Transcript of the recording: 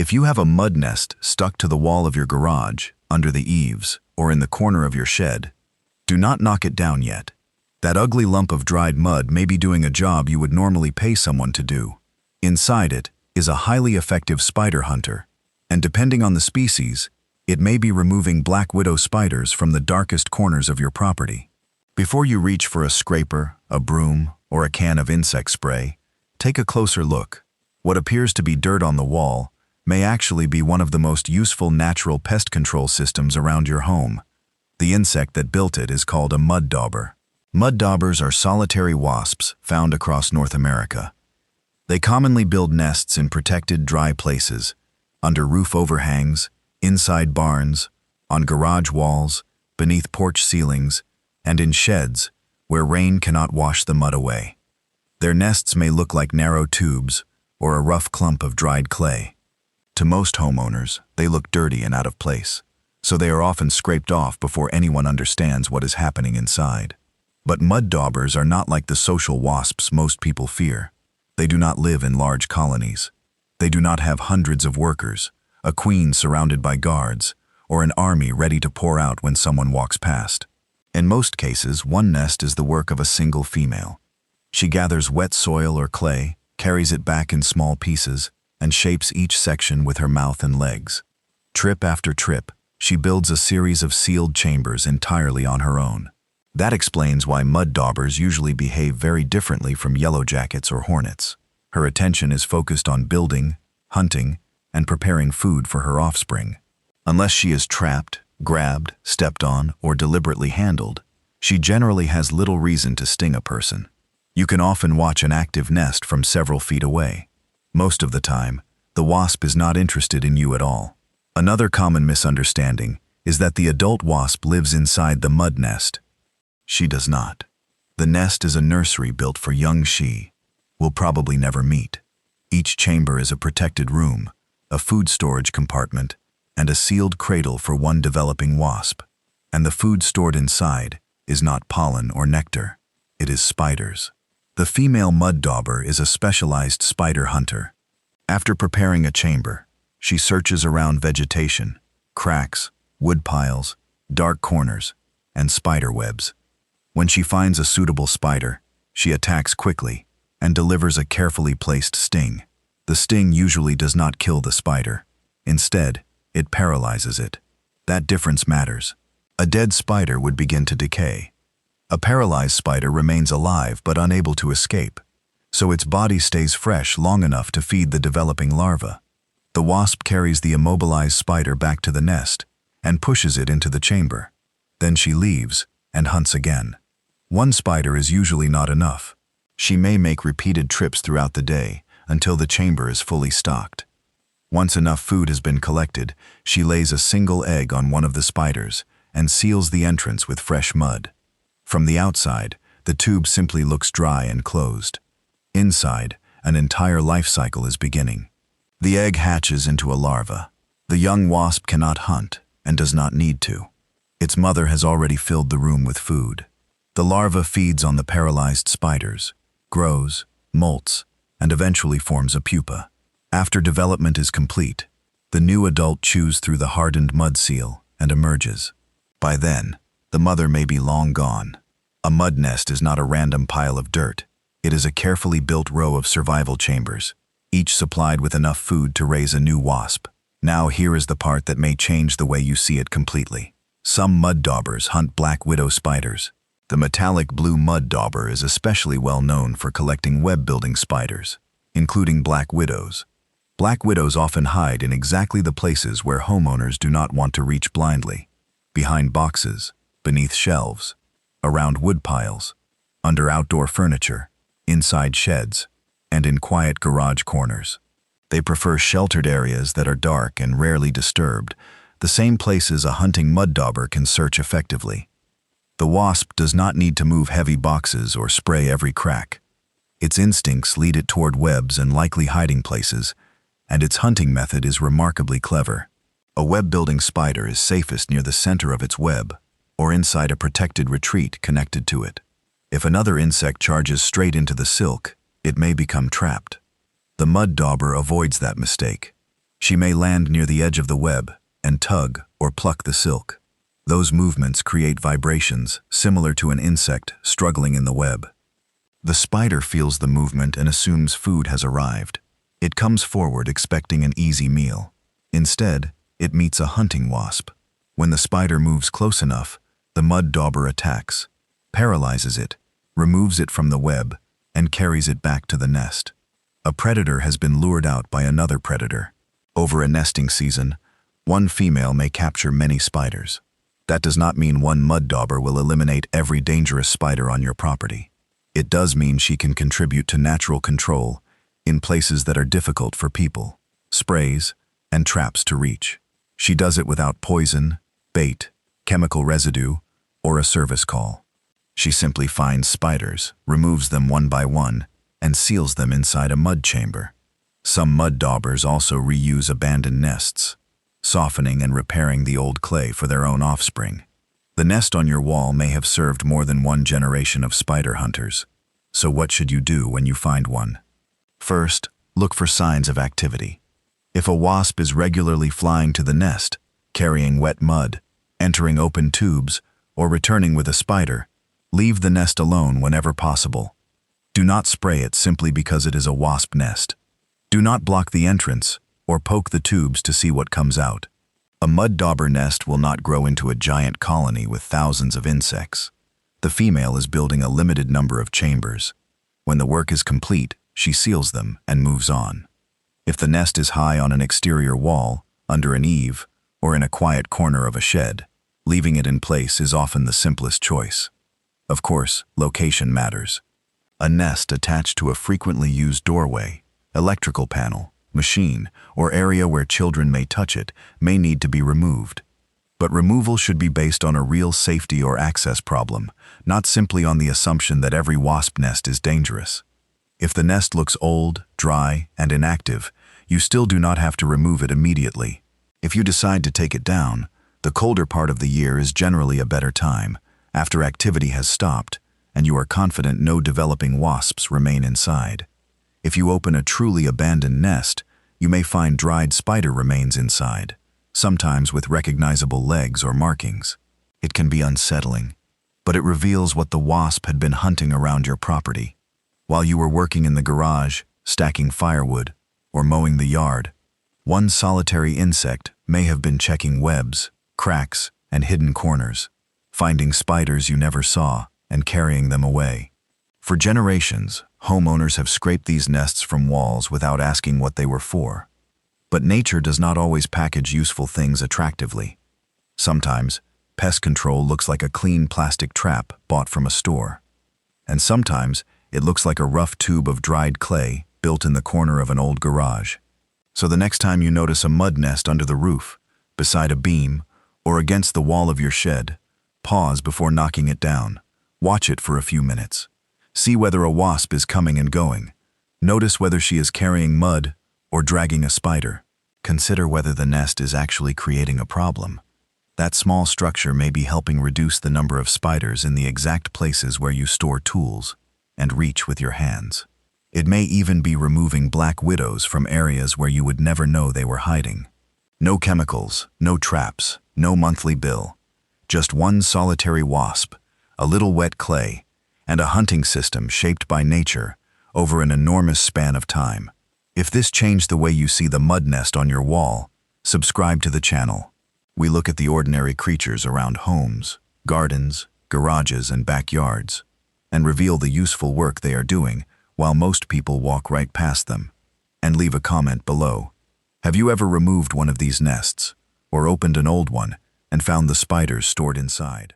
If you have a mud nest stuck to the wall of your garage, under the eaves, or in the corner of your shed, do not knock it down yet. That ugly lump of dried mud may be doing a job you would normally pay someone to do. Inside it is a highly effective spider hunter, and depending on the species, it may be removing black widow spiders from the darkest corners of your property. Before you reach for a scraper, a broom, or a can of insect spray, take a closer look. What appears to be dirt on the wall may actually be one of the most useful natural pest control systems around your home. The insect that built it is called a mud dauber. Mud daubers are solitary wasps found across North America. They commonly build nests in protected, dry places, under roof overhangs, inside barns, on garage walls, beneath porch ceilings, and in sheds where rain cannot wash the mud away. Their nests may look like narrow tubes or a rough clump of dried clay. To most homeowners, they look dirty and out of place, so they are often scraped off before anyone understands what is happening inside. But mud daubers are not like the social wasps most people fear. They do not live in large colonies. They do not have hundreds of workers, a queen surrounded by guards, or an army ready to pour out when someone walks past. In most cases, one nest is the work of a single female. She gathers wet soil or clay, carries it back in small pieces, and shapes each section with her mouth and legs. Trip after trip, she builds a series of sealed chambers entirely on her own. That explains why mud daubers usually behave very differently from yellow jackets or hornets. Her attention is focused on building, hunting, and preparing food for her offspring. Unless she is trapped, grabbed, stepped on, or deliberately handled, she generally has little reason to sting a person. You can often watch an active nest from several feet away. Most of the time, the wasp is not interested in you at all. Another common misunderstanding is that the adult wasp lives inside the mud nest. She does not. The nest is a nursery built for young she will probably never meet. Each chamber is a protected room, a food storage compartment, and a sealed cradle for one developing wasp. And the food stored inside is not pollen or nectar. It is spiders. The female mud dauber is a specialized spider hunter. After preparing a chamber, she searches around vegetation, cracks, wood piles, dark corners, and spider webs. When she finds a suitable spider, she attacks quickly and delivers a carefully placed sting. The sting usually does not kill the spider. Instead, it paralyzes it. That difference matters. A dead spider would begin to decay. A paralyzed spider remains alive but unable to escape, so its body stays fresh long enough to feed the developing larva. The wasp carries the immobilized spider back to the nest and pushes it into the chamber. Then she leaves and hunts again. One spider is usually not enough. She may make repeated trips throughout the day until the chamber is fully stocked. Once enough food has been collected, she lays a single egg on one of the spiders and seals the entrance with fresh mud. From the outside, the tube simply looks dry and closed. Inside, an entire life cycle is beginning. The egg hatches into a larva. The young wasp cannot hunt and does not need to. Its mother has already filled the room with food. The larva feeds on the paralyzed spiders, grows, molts, and eventually forms a pupa. After development is complete, the new adult chews through the hardened mud seal and emerges. By then, the mother may be long gone. A mud nest is not a random pile of dirt. It is a carefully built row of survival chambers, each supplied with enough food to raise a new wasp. Now here is the part that may change the way you see it completely. Some mud daubers hunt black widow spiders. The metallic blue mud dauber is especially well known for collecting web-building spiders, including black widows. Black widows often hide in exactly the places where homeowners do not want to reach blindly: behind boxes, beneath shelves, around wood piles, under outdoor furniture, inside sheds, and in quiet garage corners. They prefer sheltered areas that are dark and rarely disturbed, the same places a hunting mud dauber can search effectively. The wasp does not need to move heavy boxes or spray every crack. Its instincts lead it toward webs and likely hiding places, and its hunting method is remarkably clever. A web-building spider is safest near the center of its web, or inside a protected retreat connected to it. If another insect charges straight into the silk, it may become trapped. The mud dauber avoids that mistake. She may land near the edge of the web and tug or pluck the silk. Those movements create vibrations similar to an insect struggling in the web. The spider feels the movement and assumes food has arrived. It comes forward expecting an easy meal. Instead, it meets a hunting wasp. When the spider moves close enough, the mud dauber attacks, paralyzes it, removes it from the web, and carries it back to the nest. A predator has been lured out by another predator. Over a nesting season, one female may capture many spiders. That does not mean one mud dauber will eliminate every dangerous spider on your property. It does mean she can contribute to natural control in places that are difficult for people, sprays, and traps to reach. She does it without poison, bait, chemical residue, or a service call. She simply finds spiders, removes them one by one, and seals them inside a mud chamber. Some mud daubers also reuse abandoned nests, softening and repairing the old clay for their own offspring. The nest on your wall may have served more than one generation of spider hunters. So what should you do when you find one? First, look for signs of activity. If a wasp is regularly flying to the nest, carrying wet mud, entering open tubes, or returning with a spider, leave the nest alone whenever possible. Do not spray it simply because it is a wasp nest. Do not block the entrance or poke the tubes to see what comes out. A mud dauber nest will not grow into a giant colony with thousands of insects. The female is building a limited number of chambers. When the work is complete, she seals them and moves on. If the nest is high on an exterior wall, under an eave, or in a quiet corner of a shed, leaving it in place is often the simplest choice. Of course, location matters. A nest attached to a frequently used doorway, electrical panel, machine, or area where children may touch it may need to be removed. But removal should be based on a real safety or access problem, not simply on the assumption that every wasp nest is dangerous. If the nest looks old, dry, and inactive, you still do not have to remove it immediately. If you decide to take it down, the colder part of the year is generally a better time, after activity has stopped, and you are confident no developing wasps remain inside. If you open a truly abandoned nest, you may find dried spider remains inside, sometimes with recognizable legs or markings. It can be unsettling, but it reveals what the wasp had been hunting around your property. While you were working in the garage, stacking firewood, or mowing the yard, one solitary insect may have been checking webs, cracks, and hidden corners, finding spiders you never saw and carrying them away. For generations, homeowners have scraped these nests from walls without asking what they were for. But nature does not always package useful things attractively. Sometimes, pest control looks like a clean plastic trap bought from a store. And sometimes, it looks like a rough tube of dried clay built in the corner of an old garage. So the next time you notice a mud nest under the roof, beside a beam, or against the wall of your shed, pause before knocking it down. Watch it for a few minutes. See whether a wasp is coming and going. Notice whether she is carrying mud or dragging a spider. Consider whether the nest is actually creating a problem. That small structure may be helping reduce the number of spiders in the exact places where you store tools and reach with your hands. It may even be removing black widows from areas where you would never know they were hiding. No chemicals, no traps, no monthly bill. Just one solitary wasp, a little wet clay, and a hunting system shaped by nature over an enormous span of time. If this changed the way you see the mud nest on your wall, subscribe to the channel. We look at the ordinary creatures around homes, gardens, garages, and backyards, and reveal the useful work they are doing while most people walk right past them. And leave a comment below. Have you ever removed one of these nests, or opened an old one and found the spiders stored inside?